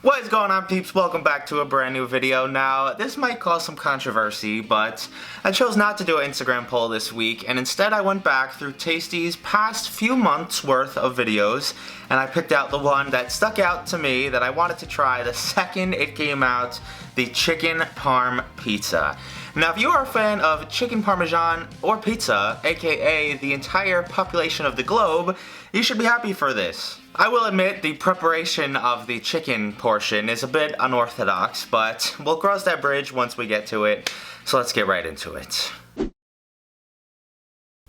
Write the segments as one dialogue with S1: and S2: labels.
S1: What is going on, peeps? Welcome back to a brand new video. Now, this might cause some controversy, but I chose not to do an Instagram poll this week, and instead I went back through Tasty's past few months worth of videos, and I picked out the one that stuck out to me that I wanted to try the second it came out, the chicken parm pizza. Now, if you are a fan of chicken parmesan or pizza, aka the entire population of the globe, you should be happy for this. I will admit the preparation of the chicken portion is a bit unorthodox, but we'll cross that bridge once we get to it, so let's get right into it.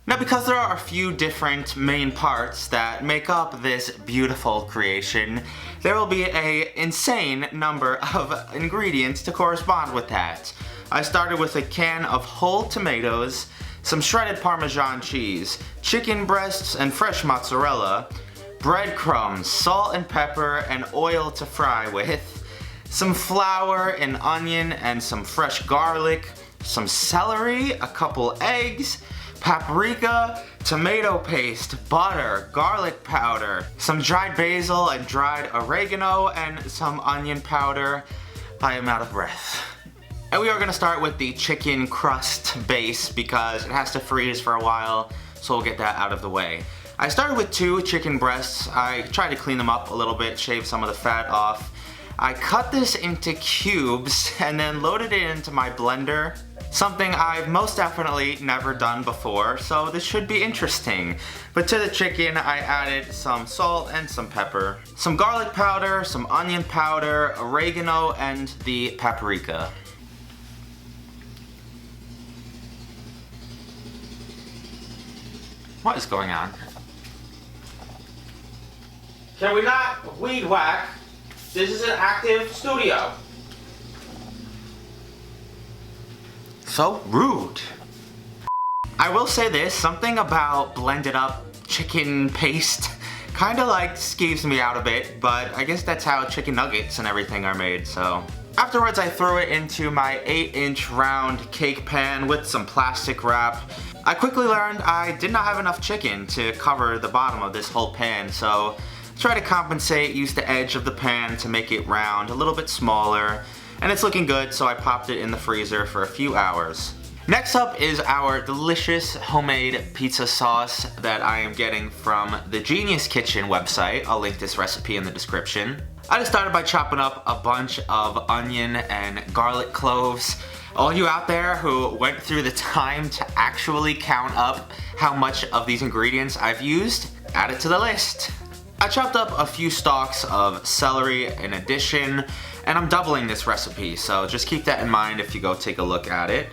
S1: Now, because there are a few different main parts that make up this beautiful creation, there will be an insane number of ingredients to correspond with that. I started with a can of whole tomatoes, some shredded Parmesan cheese, chicken breasts and fresh mozzarella, breadcrumbs, salt and pepper, and oil to fry with, some flour, an onion, and some fresh garlic, some celery, a couple eggs, paprika, tomato paste, butter, garlic powder, some dried basil and dried oregano, and some onion powder. I am out of breath. And we are going to start with the chicken crust base because it has to freeze for a while, so we'll get that out of the way. I started with 2 chicken breasts. I tried to clean them up a little bit, shave some of the fat off. I cut this into cubes and then loaded it into my blender, something I've most definitely never done before, so this should be interesting. But to the chicken, I added some salt and some pepper, some garlic powder, some onion powder, oregano, and the paprika. What is going on? Can we not weed whack? This is an active studio. So rude. I will say this, something about blended up chicken paste kinda like skeeves me out a bit, but I guess that's how chicken nuggets and everything are made, so. Afterwards, I threw it into my 8-inch round cake pan with some plastic wrap. I quickly learned I did not have enough chicken to cover the bottom of this whole pan, so try to compensate, use the edge of the pan to make it round, a little bit smaller, and it's looking good, so I popped it in the freezer for a few hours. Next up is our delicious homemade pizza sauce that I am getting from the Genius Kitchen website. I'll link this recipe in the description. I just started by chopping up a bunch of onion and garlic cloves. All you out there who went through the time to actually count up how much of these ingredients I've used, add it to the list. I chopped up a few stalks of celery in addition, and I'm doubling this recipe, so just keep that in mind if you go take a look at it.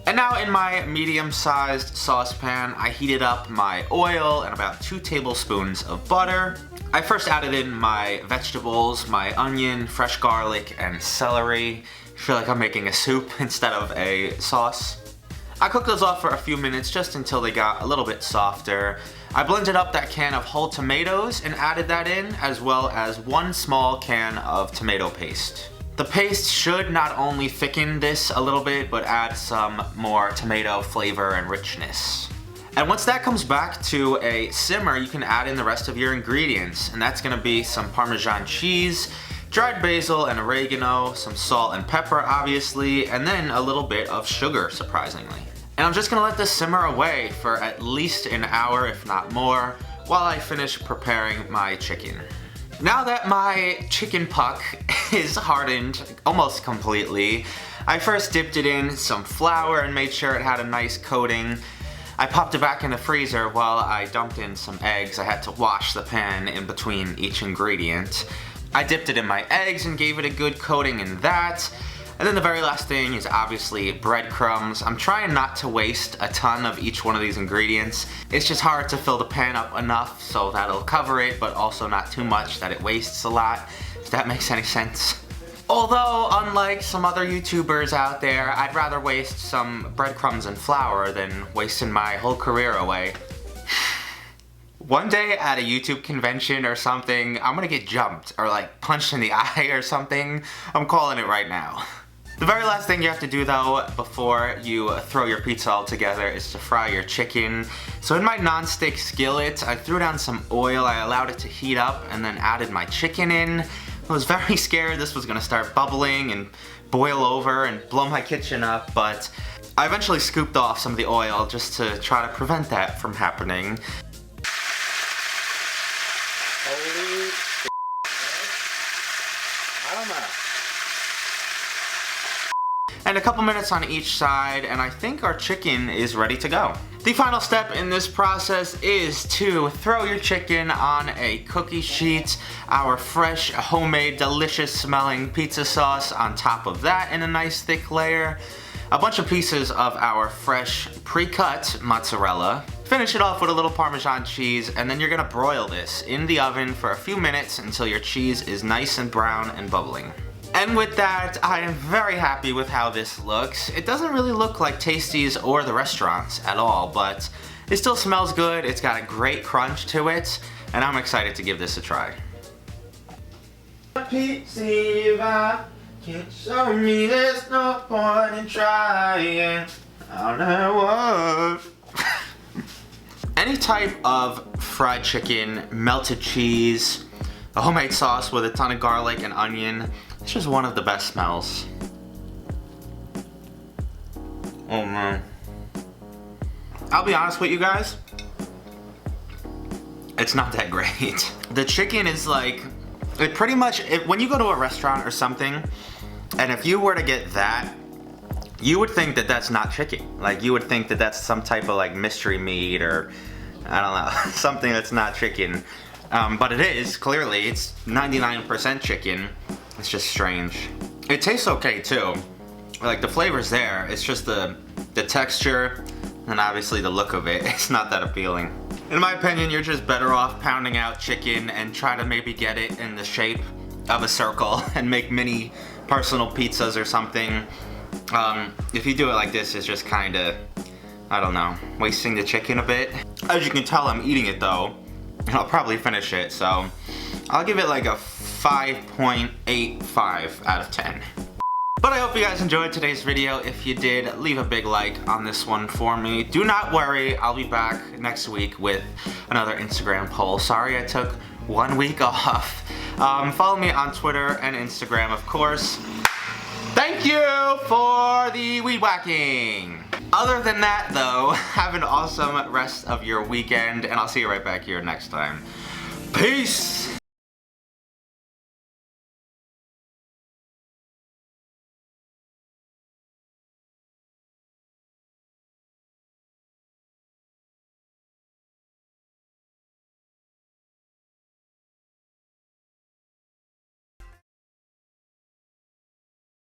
S1: And now in my medium-sized saucepan, I heated up my oil and about 2 tablespoons of butter. I first added in my vegetables, my onion, fresh garlic, and celery. I feel like I'm making a soup instead of a sauce. I cooked those off for a few minutes just until they got a little bit softer. I blended up that can of whole tomatoes and added that in, as well as 1 small can of tomato paste. The paste should not only thicken this a little bit, but add some more tomato flavor and richness. And once that comes back to a simmer, you can add in the rest of your ingredients, and that's gonna be some Parmesan cheese, dried basil and oregano, some salt and pepper obviously, and then a little bit of sugar, surprisingly. And I'm just gonna let this simmer away for at least an hour, if not more, while I finish preparing my chicken. Now that my chicken puck is hardened almost completely, I first dipped it in some flour and made sure it had a nice coating. I popped it back in the freezer while I dumped in some eggs. I had to wash the pan in between each ingredient. I dipped it in my eggs and gave it a good coating in that. And then the very last thing is obviously breadcrumbs. I'm trying not to waste a ton of each one of these ingredients. It's just hard to fill the pan up enough so that'll cover it, but also not too much that it wastes a lot, if that makes any sense. Although, unlike some other YouTubers out there, I'd rather waste some breadcrumbs and flour than wasting my whole career away. One day at a YouTube convention or something, I'm gonna get jumped or like punched in the eye or something. I'm calling it right now. The very last thing you have to do though before you throw your pizza all together is to fry your chicken. So in my non-stick skillet, I threw down some oil, I allowed it to heat up and then added my chicken in. I was very scared this was gonna start bubbling and boil over and blow my kitchen up, but I eventually scooped off some of the oil just to try to prevent that from happening. Holy shit. I don't know. And a couple minutes on each side, and I think our chicken is ready to go. The final step in this process is to throw your chicken on a cookie sheet, our fresh, homemade, delicious smelling pizza sauce on top of that in a nice thick layer, a bunch of pieces of our fresh pre-cut mozzarella, finish it off with a little Parmesan cheese, and then you're gonna broil this in the oven for a few minutes until your cheese is nice and brown and bubbling. And with that, I am very happy with how this looks. It doesn't really look like Tasty's or the restaurants at all, but it still smells good, it's got a great crunch to it, and I'm excited to give this a try. Pizza, can't show me there's no point in trying. I don't know. Any type of fried chicken, melted cheese, a homemade sauce with a ton of garlic and onion, it's just one of the best smells. Oh man. I'll be honest with you guys, it's not that great. The chicken is like, it pretty much, when you go to a restaurant or something, and if you were to get that, you would think that that's not chicken. Like, you would think that that's some type of like mystery meat or, I don't know, something that's not chicken. But it is, clearly, it's 99% chicken. It's just strange. It tastes okay too. Like, the flavor's there, it's just the texture and obviously the look of it. It's not that appealing. In my opinion, you're just better off pounding out chicken and try to maybe get it in the shape of a circle and make mini personal pizzas or something. If you do it like this, it's just kinda, I don't know, wasting the chicken a bit. As you can tell, I'm eating it though, and I'll probably finish it, so I'll give it like a 5.85 out of 10. But I hope you guys enjoyed today's video. If you did, leave a big like on this one for me. Do not worry, I'll be back next week with another Instagram poll. Sorry I took 1 week off. Follow me on Twitter and Instagram, of course. Thank you for the weed whacking. Other than that though, have an awesome rest of your weekend, and I'll see you right back here next time. Peace!